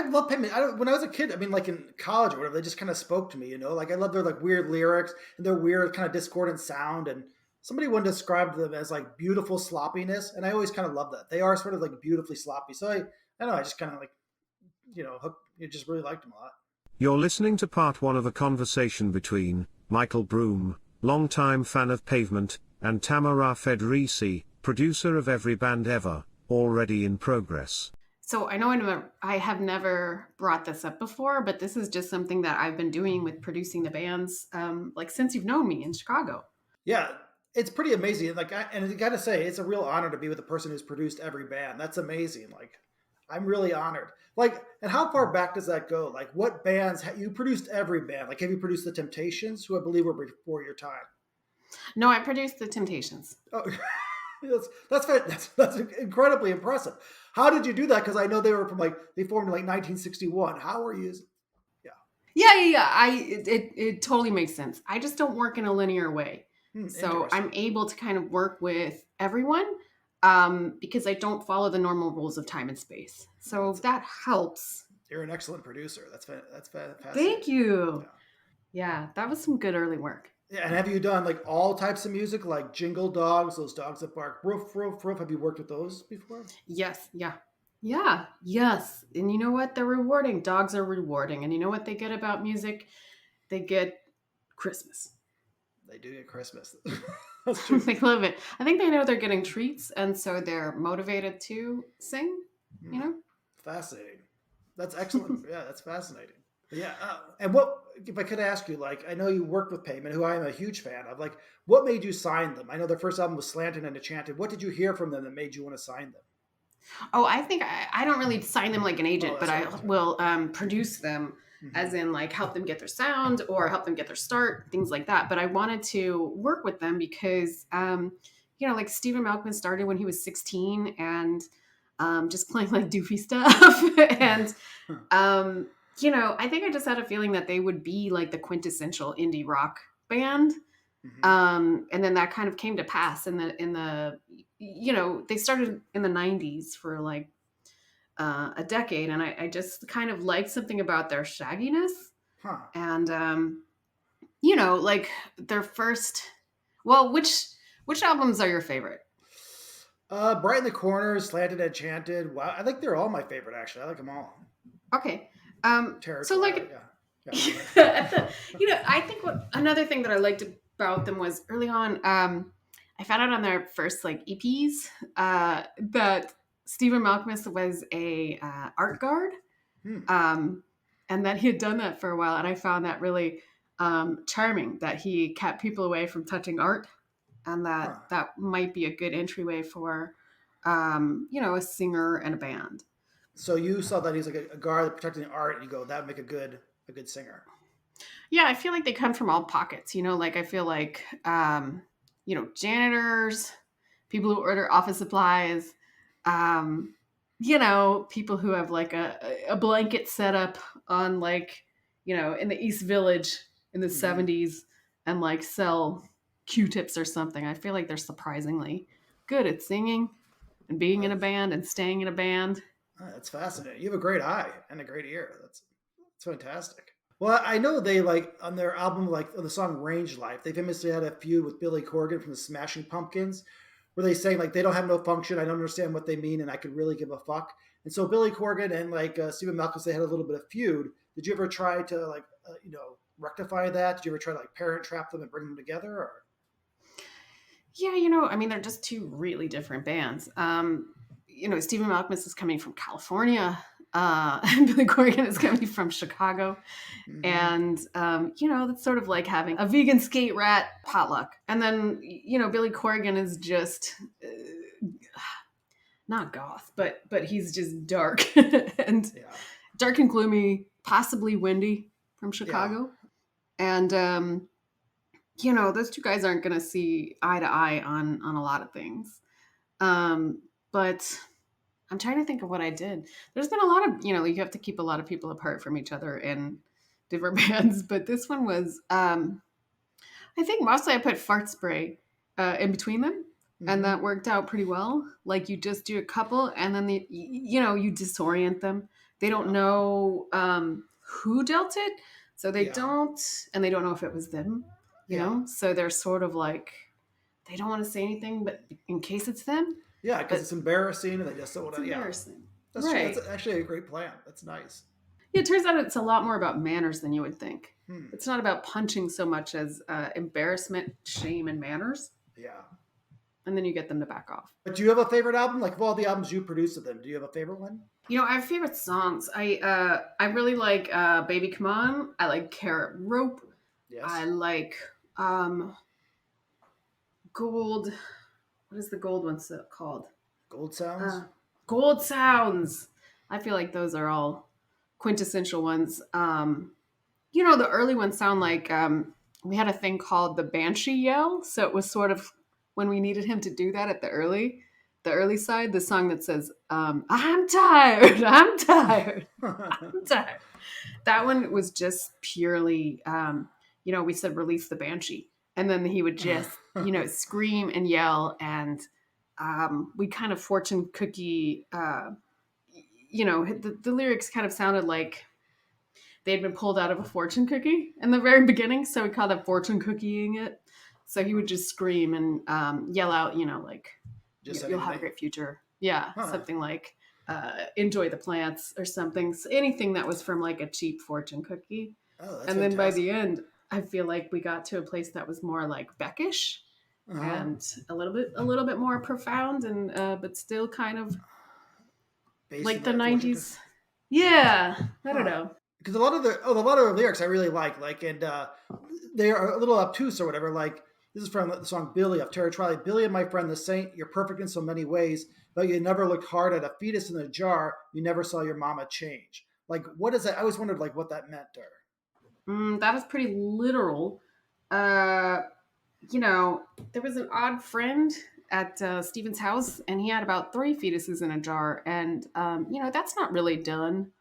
love Pavement. When I was a kid, I mean, like in college or whatever, they just kind of spoke to me, you know. Like I love their like weird lyrics and their weird kind of discordant sound. And somebody once described them as like beautiful sloppiness, and I always kind of love that. They are sort of like beautifully sloppy. So I don't know. I just kind of like just really liked them a lot. You're listening to part one of a conversation between Michael Brumm, longtime fan of Pavement, and Tamara Federici, producer of Every Band Ever, already in progress. So I know I have never brought this up before, but this is just something that I've been doing with producing the bands, like since you've known me in Chicago. Yeah, it's pretty amazing. Like, and I gotta say, it's a real honor to be with the person who's produced every band. That's amazing. Like, I'm really honored. Like, and how far back does that go? Like, what bands you produced every band? Like, have you produced the Temptations, who I believe were before your time? No, I produced the Temptations. Oh, that's incredibly impressive. How did you do that? Because I know they formed in like 1961. How were you? Yeah. It totally makes sense. I just don't work in a linear way. So I'm able to kind of work with everyone because I don't follow the normal rules of time and space. So that helps. You're an excellent producer. That's fantastic. Thank you. Yeah, that was some good early work. Yeah, and have you done like all types of music, like Jingle Dogs, those dogs that bark, roof, roof, roof? Have you worked with those before? Yes. And you know what? They're rewarding. Dogs are rewarding. And you know what they get about music? They get Christmas. They do get Christmas. That's true. They love it. I think they know they're getting treats, and so they're motivated to sing, you know? Fascinating. That's excellent. Yeah, that's fascinating. Yeah. And what, if I could ask you, like, I know you worked with Pavement, who I am a huge fan of. Like, what made you sign them? I know their first album was Slanted and Enchanted. What did you hear from them that made you want to sign them? Oh, I think I don't really sign them like an agent, but I will produce them, as in like help them get their sound or help them get their start, things like that. But I wanted to work with them because, like Stephen Malkmus started when he was 16 and just playing like doofy stuff. And, I think I just had a feeling that they would be like the quintessential indie rock band. And then that kind of came to pass in the they started in the 90s for like a decade, and I just kind of liked something about their shagginess. And like their first, which albums are your favorite? Bright in the Corner, Slanted, Enchanted. Wow, I think they're all my favorite, actually. I like them all. Okay. So like yeah. I think another thing that I liked about them was early on, I found out on their first like EPs that Stephen Malkmus was a art guard, and that he had done that for a while, and I found that really charming that he kept people away from touching art, and that might be a good entryway for a singer and a band. So you saw that he's like a guard protecting art, and you go, that would make a good singer. Yeah, I feel like they come from all pockets, like I feel like, janitors, people who order office supplies, people who have like a blanket set up on like, in the East Village in the 70s and like sell Q-tips or something. I feel like they're surprisingly good at singing and being in a band and staying in a band. That's fascinating. You have a great eye and a great ear. That's fantastic. Well, I know they like on their album, like on the song Range Life, they famously had a feud with Billy Corgan from the Smashing Pumpkins, where they say like, they don't have no function. I don't understand what they mean. And I could really give a fuck. And so Billy Corgan and like Stephen Malkmus, they had a little bit of feud. Did you ever try to like, rectify that? Did you ever try to like parent trap them and bring them together? Or? Yeah, they're just two really different bands. Stephen Malkmus is coming from California, and Billy Corgan is coming from Chicago. And, that's sort of like having a vegan skate rat potluck. And then, Billy Corgan is just not goth, but he's just dark and dark and gloomy, possibly windy from Chicago. Yeah. And, those two guys aren't going to see eye to eye on a lot of things. But I'm trying to think of what I did. There's been a lot of, you have to keep a lot of people apart from each other in different bands. But this one was, I think mostly I put fart spray in between them. And that worked out pretty well. Like you just do a couple and then you disorient them. They don't know who dealt it, so they don't know if it was them, you know. So they're sort of like they don't want to say anything, but in case it's them. Yeah, because it's embarrassing, and they just don't want to. It's embarrassing. That's true. That's actually a great plan. That's nice. Yeah, it turns out it's a lot more about manners than you would think. It's not about punching so much as embarrassment, shame, and manners. Yeah. And then you get them to back off. But do you have a favorite album? Like, of all the albums you produced of them, do you have a favorite one? You know, I have favorite songs. I really like Baby Come On. I like Carrot Rope. Yes. I like Gold. What is the gold one called? Gold Sounds? Gold Sounds. I feel like those are all quintessential ones. You know, the early ones sound like we had a thing called the Banshee Yell. So it was sort of when we needed him to do that at the early side, the song that says, I'm tired, I'm tired, I'm tired. That one was just purely, you know, we said release the Banshee. And then he would just, you know, scream and yell. And we kind of fortune cookie, you know, the lyrics kind of sounded like they'd been pulled out of a fortune cookie in the very beginning. So we called it fortune cookieing it. So he would just scream and yell out, you know, like, you'll have a great future. Yeah, something like enjoy the plants or something. So anything that was from like a cheap fortune cookie. Oh, that's and then fantastic. By the end, I feel like we got to a place that was more like Beckish and a little bit more profound and but still kind of based like the 90s. Yeah, I don't know. Because a lot of the lyrics I really like, and they are a little obtuse or whatever. Like this is from the song "Billy" of Terror Trolley. Billy, my friend, the saint, you're perfect in so many ways, but you never looked hard at a fetus in a jar. You never saw your mama change. Like, what is that? I always wondered like what that meant to her. That was pretty literal. You know, there was an odd friend at Stephen's house, and he had about 3 fetuses in a jar, and you know that's not really done.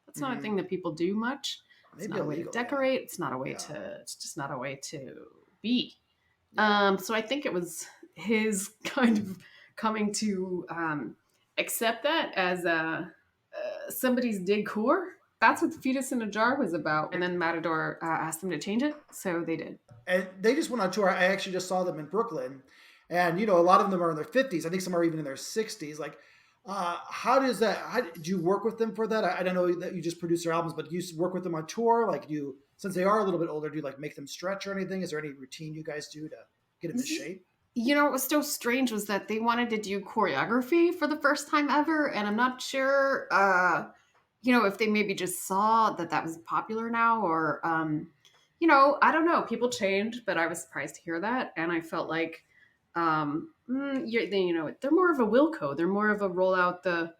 That's not a thing that people do much. It's not a way to decorate. It's not a way to. It's just not a way to be. So I think it was his kind of coming to accept that as somebody's decor. That's what the fetus in a jar was about. And then Matador asked them to change it, so they did. And they just went on tour. I actually just saw them in Brooklyn, and you know a lot of them are in their 50s. I think some are even in their 60s. Like. How does that? Do you work with them for that? I don't know that you just produce their albums, but do you work with them on tour? Like, since they are a little bit older, do you like make them stretch or anything? Is there any routine you guys do to get them in shape? You know, what was so strange was that they wanted to do choreography for the first time ever, and I'm not sure, you know, if they maybe just saw that was popular now, or, you know, I don't know. People change, but I was surprised to hear that, and I felt like. You know, they're more of a Wilco. They're more of a roll out the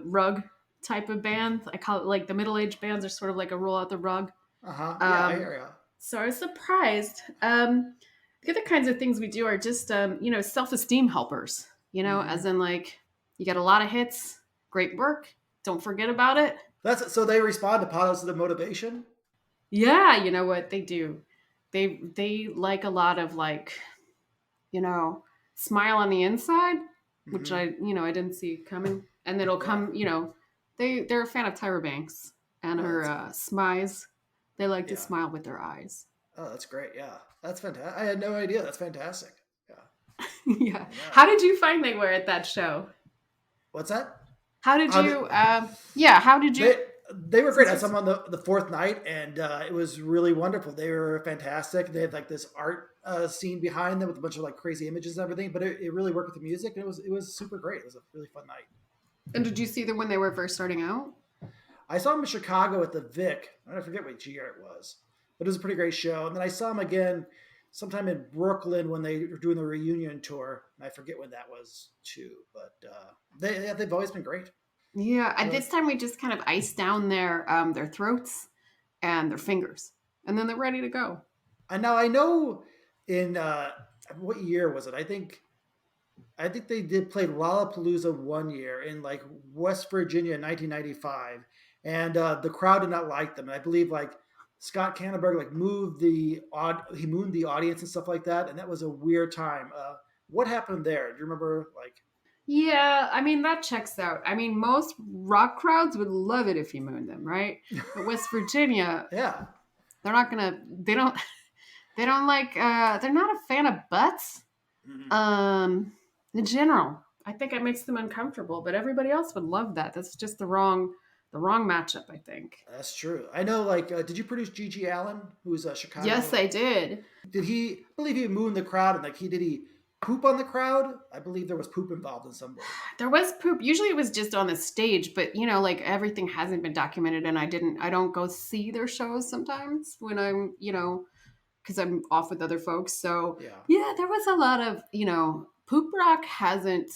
rug type of band. I call it like the middle-aged bands are sort of like a roll out the rug. Yeah, I hear you. So I was surprised. The other kinds of things we do are just, you know, self-esteem helpers, you know, as in like, you got a lot of hits, great work. Don't forget about it. So they respond to positive motivation. Yeah. You know what they do? They like a lot of like, you know, smile on the inside, which I didn't see coming. And it'll come, you know, they're a fan of Tyra Banks and her smize. They like to smile with their eyes. Oh, that's great. Yeah, that's fantastic. I had no idea. That's fantastic. Yeah. Yeah. How did you find they were at that show? What's that? How did you, how did you? They were great. I saw them on the 4th night, and it was really wonderful. They were fantastic. They had like this art scene behind them with a bunch of like crazy images and everything, but it really worked with the music, and it was super great. It was a really fun night. And did you see them when they were first starting out? I saw them in Chicago at the Vic. I forget which year it was, but it was a pretty great show. And then I saw them again sometime in Brooklyn when they were doing the reunion tour. And I forget when that was too, but they've always been great. Yeah, at this time we just kind of iced down their throats and their fingers, and then they're ready to go. And now I know in what year was it? I think they did play Lollapalooza one year in like West Virginia in 1995, and the crowd did not like them. And I believe like Scott Canterbury like mooned the audience and stuff like that, and that was a weird time. What happened there? Do you remember? Like, Yeah, I mean that checks out. I mean, most rock crowds would love it if you mooned them, right? But West Virginia, Yeah. they're not gonna. They don't like. They're not a fan of butts. Mhm. Um, in general, I think it makes them uncomfortable. But everybody else would love that. That's just the wrong matchup. I think. That's true. I know, like, did you produce G.G. Allen, who's a Yes, Chicago? I did. Did he, I believe he mooned the crowd, and, like, did he poop on the crowd? I believe there was poop involved in some way. There was poop. Usually it was just on the stage, but like everything hasn't been documented and I don't go see their shows sometimes when I'm, because I'm off with other folks. So Yeah. yeah, there was a lot of, poop rock hasn't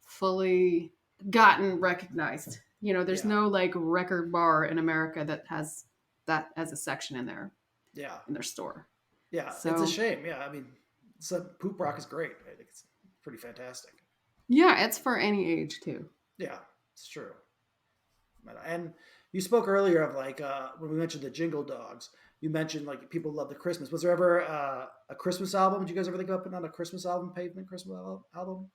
fully gotten recognized. There's Yeah. no like record bar in America that has that as a section in Yeah. their store. Yeah. It's a So shame. Yeah. I mean, poop rock is great. I think it's pretty fantastic. yeah, it's for any age too. Yeah. It's true. And you spoke earlier of, like, when we mentioned the Jingle Dogs, you mentioned, like, people love the Christmas. Was there ever a Christmas album? Did you guys ever think about putting on a Christmas album, Pavement Christmas album?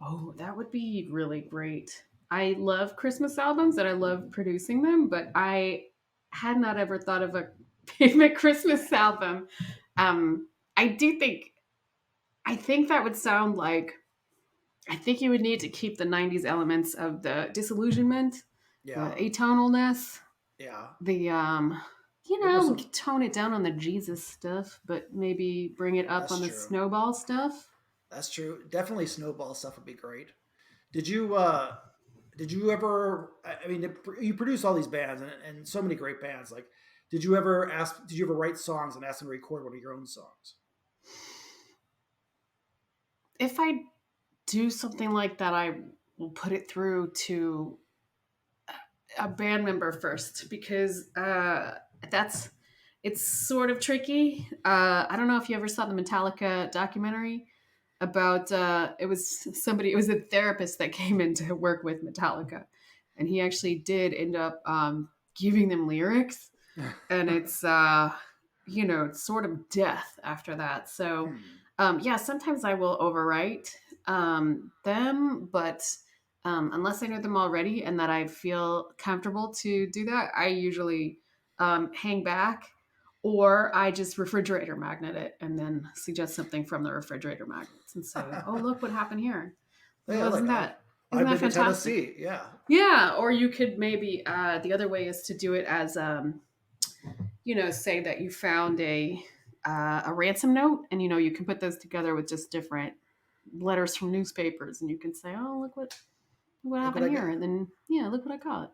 Oh, that would be really great. I love Christmas albums and I love producing them, but I had not ever thought of a pavement Christmas album. I do think I think that would sound like I think you would need to keep the 90s elements of the disillusionment, the Yeah. atonalness, Yeah. the What were we some? could tone it down on the Jesus stuff, but maybe bring it up That's on the true. snowball stuff. That's true. Definitely Snowball stuff would be great. Did you did you ever, I mean, you produce all these bands, and so many great bands, like, did you ever write songs and ask them to record one of your own songs? If I do something like that, I will put it through to a band member first because that's it's sort of tricky. I don't know if you ever saw the Metallica documentary about it was a therapist that came in to work with Metallica, and he actually did end up giving them lyrics, and it's sort of death after that. So Hmm. yeah, sometimes I will overwrite them, but unless I know them already and that I feel comfortable to do that, I usually hang back or I just refrigerator magnet it and then suggest something from the refrigerator magnets and say, "Oh, look what happened here! Yeah, like, Isn't I've that been to fantastic?" Tennessee. Yeah. Yeah, or you could maybe the other way is to do it as say that you found a ransom note, and you can put those together with just different letters from newspapers, and you can say, "Oh, look what Look what happened I here," got. and then yeah, look what I got.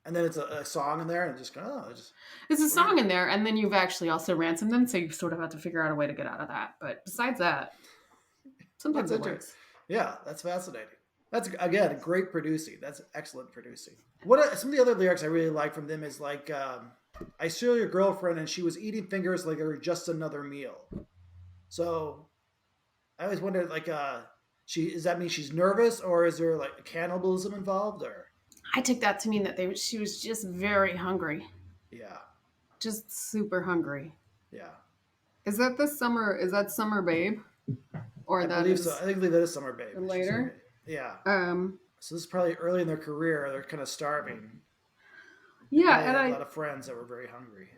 And then it's a song in there, and just go, oh, it's just There's a song weird. in there, and then you've actually also ransomed them, so you sort of have to figure out a way to get out of that. But besides that, That's sometimes it interesting. works. Yeah, that's fascinating. That's, again, great producing. That's excellent producing. What some of the other lyrics I really like from them is, like, I saw your girlfriend and she was eating fingers like they were just another meal. So I always wondered, like, does that mean she's nervous, or is there, like, cannibalism involved, or? I took that to mean that she was just very hungry, Yeah, just super hungry. yeah, Is that the summer? Is that Summer Babe, or I that believe so. is I think that is Summer Babe. later? Yeah. Um, So this is probably early in their career. They're kind of starving. They yeah, probably and had a I lot of friends that were very hungry.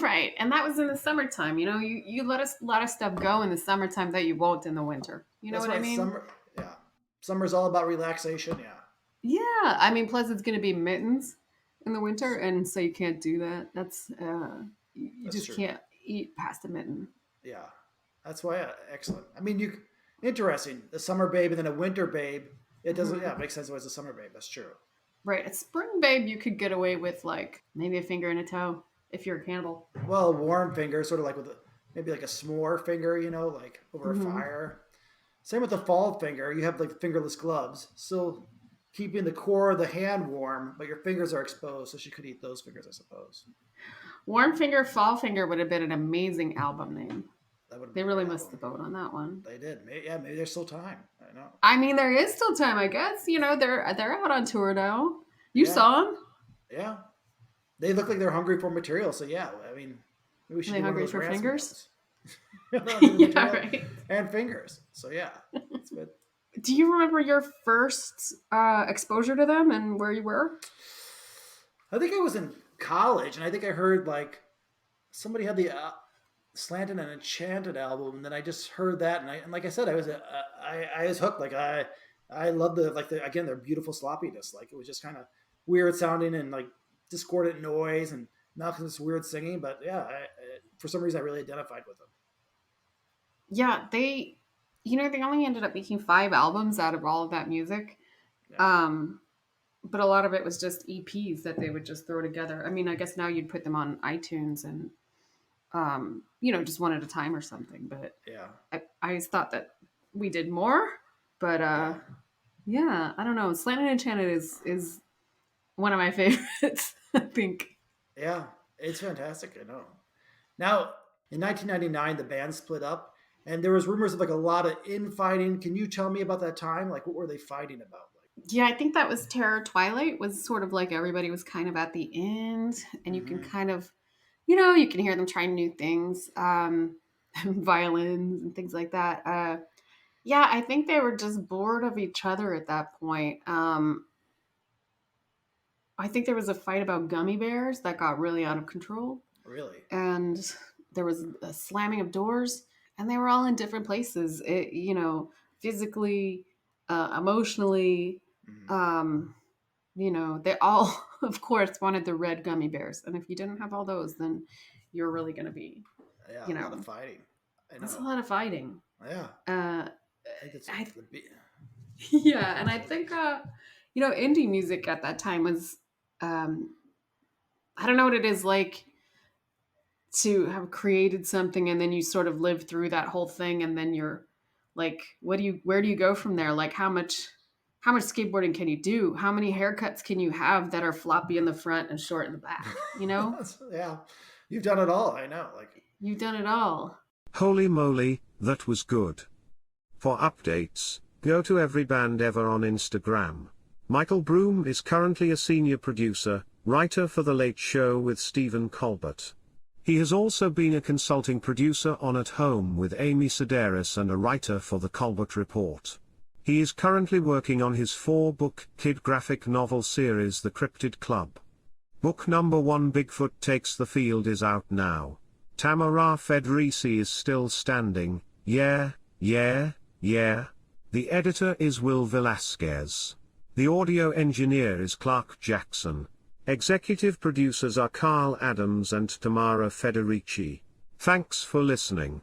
right, and that was in the summertime. You let a lot of stuff go in the summertime that you won't in the winter. You know That's what I why mean? summer. Yeah, summer's all about relaxation. Yeah. Yeah, I mean, plus it's going to be mittens in the winter, and so you can't do that. That's you That's just true. can't eat past a mitten. Yeah, that's why. Excellent. I mean, interesting. The summer babe and then a winter babe. It doesn't. Hmm. Yeah, it makes sense. Why it's a summer babe. That's true. Right, a spring babe, you could get away with like maybe a finger and a toe if you're a cannibal. Well, a warm finger, sort of like with maybe like a s'more finger. Like over a Hmm. fire. Same with the fall finger. You have, like, fingerless gloves, still keeping the core of the hand warm, but your fingers are exposed, so she could eat those fingers, I suppose. Warm Finger, Fall Finger would have been an amazing album name. That would have They been a really great missed album. the boat on that one. They did. Yeah, maybe there's still time. I know. I mean, there is still time, I guess. They're out on tour now. You Yeah, saw them. yeah. They look like they're hungry for material, so yeah. I mean, maybe we Are should they do one of hungry those for ransom fingers? notes. The Yeah, material right. and fingers. So yeah, that's good. Do you remember your first exposure to them and where you were? I think I was in college, and I think I heard like somebody had the Slanted and Enchanted album, and then I just heard that, and like I said, I was hooked. Like I love again their beautiful sloppiness. Like it was just kind of weird sounding and like discordant noise and not this weird singing, but yeah, for some reason I really identified with them. Yeah, they only ended up making 5 albums out of all of that music. Yeah. But a lot of it was just EPs that they would just throw together. I mean, I guess now you'd put them on iTunes and just one at a time or something. But Yeah. I always thought that we did more. But yeah, I don't know. Slanted and Enchanted is one of my favorites, I think. Yeah, it's fantastic. I know. Now, in 1999, the band split up, and there was rumors of like a lot of infighting. Can you tell me about that time? Like, what were they fighting about? Yeah, I think that was Terror Twilight was sort of like everybody was kind of at the end, and you can kind of, you can hear them trying new things, violins and things like that. Yeah, I think they were just bored of each other at that point. I think there was a fight about gummy bears that got really out of control, Really? and there was a slamming of doors, and they were all in different places. Physically, emotionally. They all, of course, wanted the red gummy bears, and if you didn't have all those, then you're really going to be, Yeah, a lot of fighting. That's a lot of fighting. Yeah. I think yeah, and I think indie music at that time was, I don't know what it is like to have created something and then you sort of live through that whole thing, and then you're like, where do you go from there? Like how much skateboarding can you do? How many haircuts can you have that are floppy in the front and short in the back? Yeah, you've done it all. I know. Like you've done it all. Holy moly, that was good. For updates, go to Every Band Ever on Instagram. Michael Brumm is currently a senior producer, writer for The Late Show with Stephen Colbert. He has also been a consulting producer on At Home with Amy Sedaris and a writer for the Colbert Report. He is currently working on his 4-book kid graphic novel series The Cryptid Club. Book number 1 Bigfoot Takes the Field is out now. Tamara Federici is still standing, yeah. The editor is Will Velasquez. The audio engineer is Clark Jackson. Executive producers are Carl Adams and Tamara Federici. Thanks for listening.